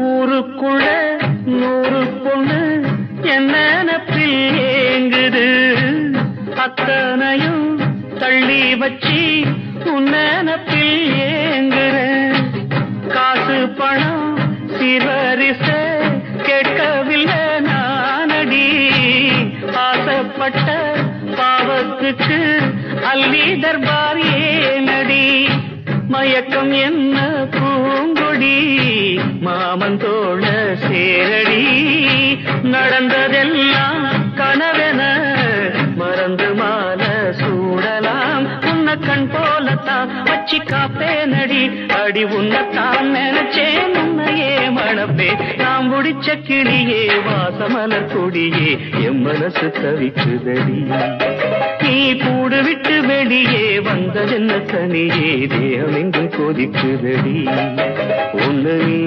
ஊருக்குள்ள 100 பொண்ணு என்ன நினைப்பில் ஏங்குது, அத்தனையும் தள்ளி வச்சி உன் நினைப்பில் ஏங்குறேன். காசு பணம் சிவரிச கேட்கவில்லை நானடி, ஆசைப்பட்ட பாவத்துக்கு அள்ளி தர்பார் ஏனடி. மயக்கம் என்ன பூங்கொடி மாமன் தோழ சேரடி, நடந்ததெல்லாம் கனவென மறந்து மால சூடலாம். உன்ன கண் போலத்தான் வச்சி காப்பேனடி, அடி உன்னத்தான் நினைச்சேன் உன்னையே மணப்பே. நாம் முடிச்ச கிளியே வாசமலர் கொடியே எம் மனசு தவிக்குதடி. நீ கூடு விட்டு வெளியே வந்ததென்ன தனியே தேகம் எங்கும் கொதிக்குதடி. ஒன்னு நீ